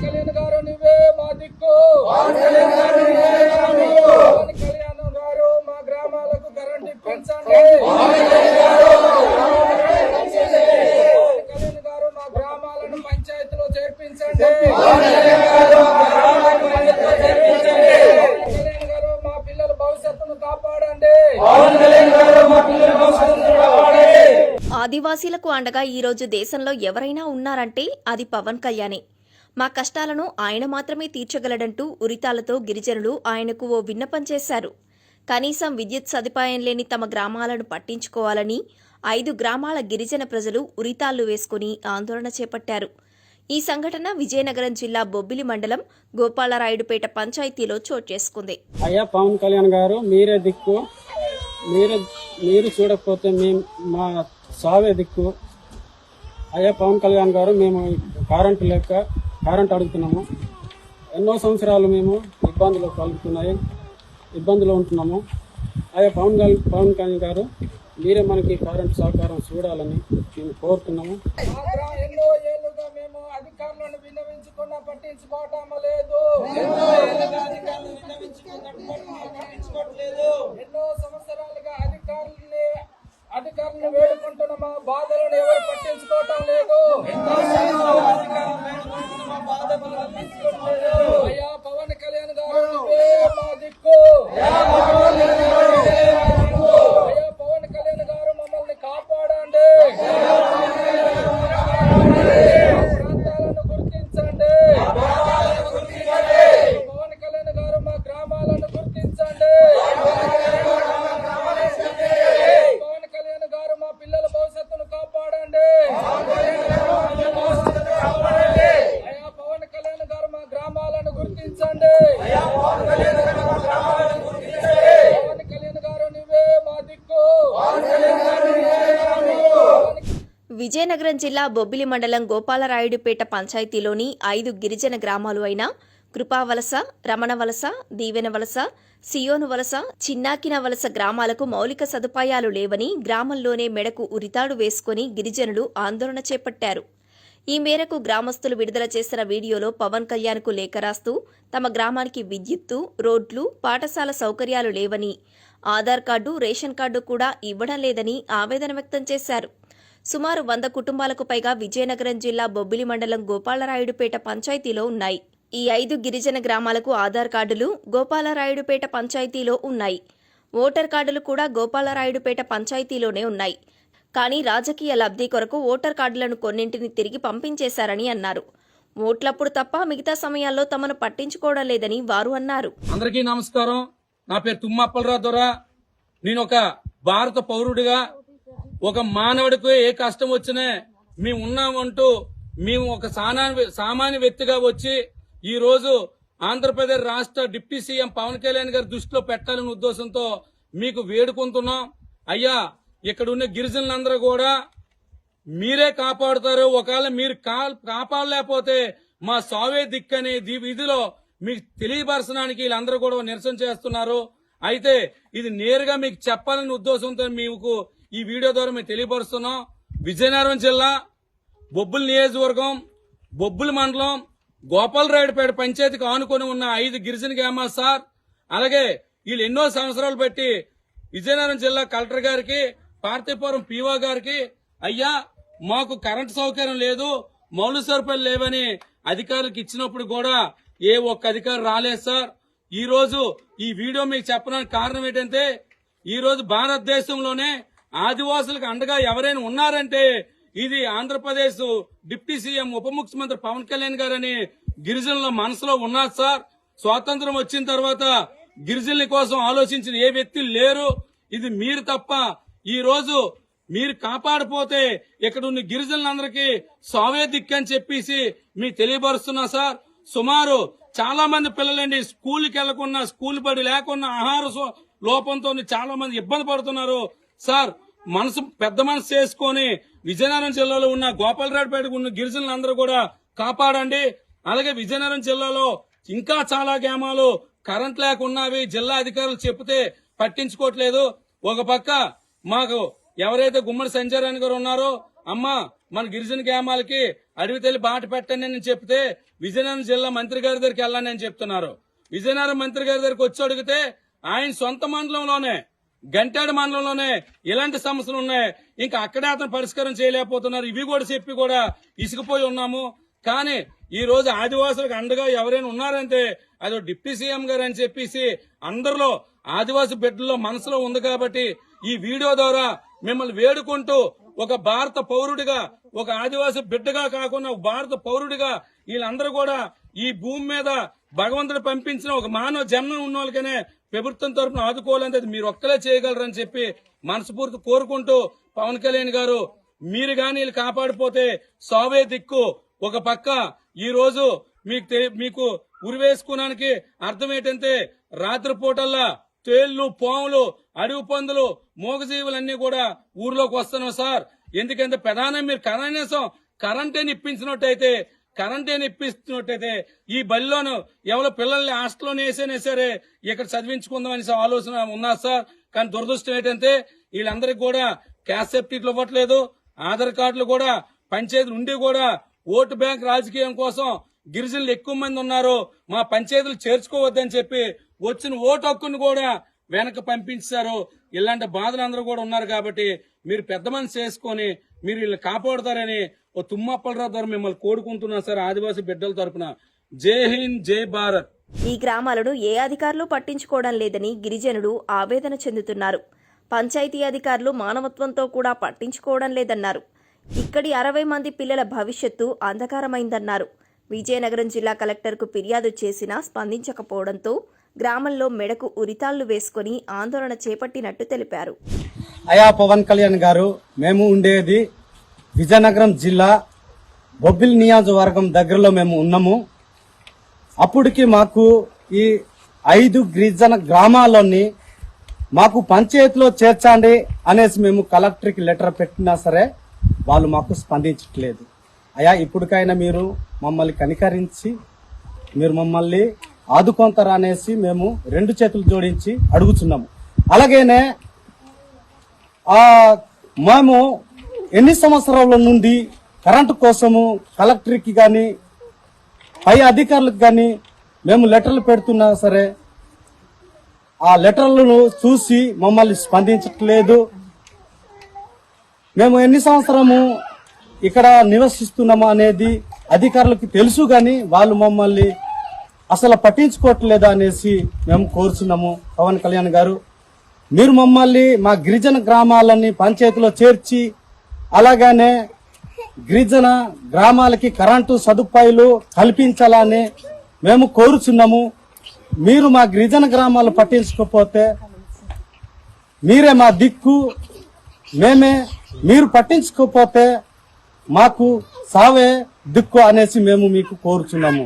కళ్యాణ్ గారు నువ్వే మా దిక్కు. కళ్యాణ్ గారు మా గ్రామాలకు కరెంట్ ఇప్పించండి. కళ్యాణ్ గారు మా గ్రామాలను పంచాయతీలో చేర్పించండి. కళ్యాణ్ గారు మా పిల్లల భవిష్యత్తును కాపాడండి. ఆదివాసీలకు అండగా ఈరోజు దేశంలో ఎవరైనా ఉన్నారంటే అది పవన్ కళ్యాణే. మా కష్టాలను ఆయన మాత్రమే తీర్చగలడంటూ ఉరితాలతో గిరిజనులు ఆయనకు ఓ విన్నపం చేశారు. కనీసం విద్యుత్ సదుపాయం లేని తమ గ్రామాలను పట్టించుకోవాలని 5 గ్రామాల గిరిజన ప్రజలు ఉరితాళ్లు వేసుకుని ఆందోళన చేపట్టారు. ఈ సంఘటన విజయనగరం జిల్లా బొబ్బిలి మండలం గోపాలరాయుడుపేట పంచాయతీలో చోటు చేసుకుంది. అయ్యా పవన్ కళ్యాణ్ గారు, మీరే దిక్కు. మీరు చూడకపోతే మా సావే దిక్కు. అయ్యా పవన్ కళ్యాణ్ గారు, మేము కరెంటు లేక కరెంట్ అడుగుతున్నాము. ఎన్నో సంవత్సరాలు మేము ఇబ్బందులు ఉంటున్నాము. అయ్యా పవన్ కళ్యాణ్ గారు, మీరే మనకి కరెంటు సహకారం చూడాలని మేము కోరుతున్నాము. ఎన్నో ఏళ్లుగా మేము అధికారులను విన్నవించుకున్నా పట్టించుకోవటం లేదు. ఎన్నో సంవత్సరాలుగా అధికారులను వేడుకుంటున్న మా బాధలను ఎవరు పట్టించుకోవటం లేదు. అయ్యా పవన్ కళ్యాణ్ గారు నువ్వే మా దిక్కు. అయ్యా పవన్ కళ్యాణ్ గారు మమ్మల్ని కాపాడండి. ప్రాంతాలను గుర్తించండి. పవన్ కళ్యాణ్ గారు మా గ్రామాలను గుర్తించండి. పవన్ కళ్యాణ్ గారు మా పిల్లల భవిష్యత్తును కాపాడండి. అయ్యా పవన్ కళ్యాణ్ గారు మా గ్రామాలను గుర్తించండి. పవన్ కళ్యాణ్ గారు నువ్వే మా దిక్కు. విజయనగరం జిల్లా బొబ్బిలి మండలం గోపాలరాయుడుపేట పంచాయతీలోని 5 గిరిజన గ్రామాలు అయిన కృపావలస, రమణవలస, దీవెనవలస, సియోను వలస, చిన్నాకిన వలస గ్రామాలకు మౌలిక సదుపాయాలు లేవని గ్రామంలోనే మెడకు ఉరితాడు వేసుకుని గిరిజనులు ఆందోళన చేపట్టారు. ఈ మేరకు గ్రామస్తులు విడుదల చేసిన వీడియోలో పవన్ కళ్యాణ్కు లేఖ రాస్తూ తమ గ్రామానికి విద్యుత్తు, రోడ్లు, పాఠశాల సౌకర్యాలు లేవని, ఆధార్ కార్డు, రేషన్ కార్డు కూడా ఇవ్వడం లేదని ఆవేదన వ్యక్తం చేశారు. సుమారు 100 కుటుంబాలకు పైగా విజయనగరం జిల్లా బొబ్బిలి మండలం గోపాలరాయుడుపేట పంచాయతీలో ఉన్నాయి. ఈ 5 గిరిజన గ్రామాలకు ఆధార్ కార్డులు గోపాలరాయుడుపేట పంచాయతీలో ఉన్నాయి. ఓటర్ కార్డులు కూడా గోపాలరాయుడుపేట పంచాయతీలోనే ఉన్నాయి. కానీ రాజకీయ లబ్ధి కొరకు ఓటర్ కార్డులను కొన్నింటిని తిరిగి పంపించేశారని అన్నారు. ఓట్లప్పుడు తప్ప మిగతా సమయాల్లో తమను పట్టించుకోవడం లేదని వారు అన్నారు. అందరికీ నమస్కారం. నా పేరు తుమ్మప్పలరావు దొర. నేను ఒక భారత పౌరుడిగా, ఒక మానవుడికి ఏ కష్టం వచ్చినా మేము ఉన్నామంటూ మేము ఒక సామాన్య వ్యక్తిగా వచ్చి ఈ రోజు ఆంధ్రప్రదేశ్ రాష్ట్ర డిప్యూటీ సీఎం పవన్ కళ్యాణ్ గారి దృష్టిలో పెట్టాలనే ఉద్దేశంతో మీకు వేడుకుంటున్నాం. అయ్యా, ఇక్కడ ఉన్న గిరిజనులందరూ కూడా మీరే కాపాడుతారు. ఒకవేళ మీరు కాపాడలేకపోతే మా సావే దిక్కని విధిలో మీకు తెలియపరచడానికి వీళ్ళందరూ కూడా నిరసన చేస్తున్నారు. అయితే ఇది నేరుగా మీకు చెప్పాలనే ఉద్దేశంతో మీకు ఈ వీడియో ద్వారా మేము తెలియపరుస్తున్నాం. విజయనగరం జిల్లా బొబ్బిలి నియోజకవర్గం, బొబ్బిలి మండలం, గోపాలరాయుడుపేట పంచాయతీకి ఆనుకొని ఉన్న 5 గిరిజన గ్రామాలు సార్. అలాగే వీళ్ళు ఎన్నో సంవత్సరాలు బట్టి విజయనగరం జిల్లా కలెక్టర్ గారికి, పార్తీపురం పీఓ గారికి, అయ్యా మాకు కరెంటు సౌకర్యం లేదు, మౌలిక సదుపాయాలు లేవని అధికారులకు ఇచ్చినప్పుడు కూడా ఏ ఒక్క అధికారి రాలేదు సార్. ఈ రోజు ఈ వీడియో మీకు చెప్పడానికి కారణం ఏంటంటే, ఈ రోజు భారతదేశంలోనే ఆదివాసులకు అండగా ఎవరైనా ఉన్నారంటే ఇది ఆంధ్రప్రదేశ్ డిప్యూటీ సీఎం ఉప ముఖ్యమంత్రి పవన్ కళ్యాణ్ గారని గిరిజనుల మనసులో ఉన్నారు సార్. స్వాతంత్రం వచ్చిన తర్వాత గిరిజనుల కోసం ఆలోచించిన ఏ వ్యక్తి లేరు. ఇది మీరు తప్ప. ఈ రోజు మీరు కాపాడిపోతే ఇక్కడ ఉన్న గిరిజనులందరికీ సావే దిక్కని చెప్పేసి మీకు తెలియపరుస్తున్నా సార్. సుమారు చాలా మంది పిల్లలండి స్కూల్కి వెళ్లకుండా, స్కూల్ బడి లేకుండా, ఆహార లోపంతో చాలా మంది ఇబ్బంది పడుతున్నారు సార్. పెద్ద మనసు చేసుకుని విజయనగరం జిల్లాలో ఉన్న గోపాలరాయుడుపేటకు ఉన్న గిరిజనులందరూ కూడా కాపాడండి. అలాగే విజయనగరం జిల్లాలో ఇంకా చాలా గ్రామాలు కరెంట్ లేకున్నవి. జిల్లా అధికారులు చెప్తే పట్టించుకోవట్లేదు. ఒక పక్క మాకు ఎవరైతే గుమ్మడి సంచారాన్ని గారు ఉన్నారో అమ్మా మన గిరిజన గ్రామాలకి అడవి తల్లి బాట పెట్టండి అని చెప్తే విజయనగరం జిల్లా మంత్రి గారి దగ్గరికి వెళ్ళండి అని చెప్తున్నారు. విజయనగరం మంత్రి గారి దగ్గరికి వచ్చి అడిగితే ఆయన సొంత మండలంలోనే గంటాడ మండలంలోనే ఇలాంటి సమస్యలు ఉన్నాయి, ఇంకా అక్కడే అతను పరిష్కారం చేయలేకపోతున్నారు. ఇవి కూడా చెప్పి కూడా ఇసుకుపోయి ఉన్నాము. కానీ ఈ రోజు ఆదివాసులకు అండగా ఎవరైనా ఉన్నారంటే అది డిప్యూటీ సీఎం గారు అని చెప్పేసి అందరిలో ఆదివాసి బిడ్డల్లో మనసులో ఉంది. కాబట్టి ఈ వీడియో ద్వారా మిమ్మల్ని వేడుకుంటూ ఒక భారత పౌరుడిగా, ఒక ఆదివాసి బిడ్డగా కాకుండా ఒక భారత పౌరుడిగా వీళ్ళందరూ కూడా ఈ భూమి మీద భగవంతుడు పంపించిన ఒక మానవ జన్మ ఉన్న వాళ్ళకనే ప్రభుత్వం తరఫున ఆదుకోవాలంటే మీరు ఒక్కలే చేయగలరని చెప్పి మనస్ఫూర్తి కోరుకుంటూ, పవన్ కళ్యాణ్ గారు మీరు గాని వీళ్ళు కాపాడిపోతే సావే దిక్కు. ఒక పక్క ఈ రోజు మీకు ఉరివేసుకోవడానికి అర్థం ఏంటంటే రాత్రిపూటల్లా తేళ్లు, పాములు, అడవి పందులు, మూగజీవులన్నీ కూడా ఊర్లోకి వస్తున్నాం సార్. ఎందుకంటే ప్రధానం మీరు కనీసం కరెంటేని ఇప్పిస్తున్నట్టయితే ఈ బడిలోను ఎవరో పిల్లల్ని హాస్టల్లోనే వేసేనే సరే ఇక్కడ చదివించుకుందాం అనే ఆలోచన ఉన్నా సార్. కానీ దురదృష్టం ఏంటంటే వీళ్ళందరికీ కూడా క్యాస్ట్ సర్టిఫికెట్లు ఇవ్వట్లేదు, ఆధార్ కార్డులు కూడా పంచాయతీలు ఉండి కూడా ఓటు బ్యాంక్ రాజకీయం కోసం గిరిజనులు ఎక్కువ మంది ఉన్నారు, మా పంచాయతీలు చేర్చుకోవద్దని చెప్పి వచ్చిన ఓటు హక్కును కూడా వెనక పంపించారు. ఇలాంటి బాధలు అందరూ కూడా ఉన్నారు. కాబట్టి మీరు పెద్ద మనసు చేసుకుని మీరు వీళ్ళు కాపాడుతారని ఓ తుమ్మప్పలరావు ద్వారా మిమ్మల్ని కోరుకుంటున్నాను సార్. ఆదివాసీ బిడ్డల తరపున జై హింద్, జై భారత్. ఈ గ్రామాలను ఏ అధికారులు పట్టించుకోవడం లేదని గిరిజనులు ఆవేదన చెందుతున్నారు. పంచాయతీ అధికారులు మానవత్వంతో కూడా పట్టించుకోవడం లేదన్నారు. ఇక్కడి 60 మంది పిల్లల భవిష్యత్తు అంధకారమైందన్నారు. విజయనగరం జిల్లా కలెక్టర్కు ఫిర్యాదు చేసినా స్పందించకపోవడంతో గ్రామంలో మెడకు ఉరితాళ్లు వేసుకుని ఆందోళన చేపట్టినట్టు తెలిపారు. అయా పవన్ కళ్యాణ్ గారు, మేము ఉండేది విజయనగరం జిల్లా బొబ్బిలి నియోజకవర్గం దగ్గరలో మేము ఉన్నాము. అప్పటికి మాకు ఈ 5 గిరిజన గ్రామాల్లోని మాకు పంచాయతీలో చేర్చండి అనేసి మేము కలెక్టర్కి లెటర్ పెట్టినా సరే వాళ్ళు మాకు స్పందించట్లేదు. అయా ఇప్పటికైనా మీరు మమ్మల్ని కనికరించి మీరు మమ్మల్ని ఆదుకొంటారా అనేసి మేము 2 చేతులు జోడించి అడుగుతున్నాము. అలాగేనే మేము ఎన్ని సంవత్సరాల నుండి కరెంటు కోసము కలెక్టర్కి గాని పై అధికారులకు గాని మేము లెటర్లు పెడుతున్నా సరే ఆ లెటర్లను చూసి మమ్మల్ని స్పందించట్లేదు. మేము ఎన్ని సంవత్సరము ఇక్కడ నివసిస్తున్నాము అనేది అధికారులకు తెలుసు గాని వాళ్ళు మమ్మల్ని అసలు పట్టించుకోవట్లేదు అనేసి మేము కోరుచున్నాము. పవన్ కళ్యాణ్ గారు, మీరు మమ్మల్ని మా గిరిజన గ్రామాలని పంచాయతీలో చేర్చి అలాగనే గిరిజన గ్రామాలకి కరెంటు సదుపాయాలు కల్పించాలని మేము కోరుచున్నాము. మీరు మా గిరిజన గ్రామాలు పట్టించుకోకపోతే మీరే మా దిక్కు, మీరు పట్టించుకోకపోతే మాకు సావే దిక్కు అనేసి మేము మీకు కోరుచున్నాము.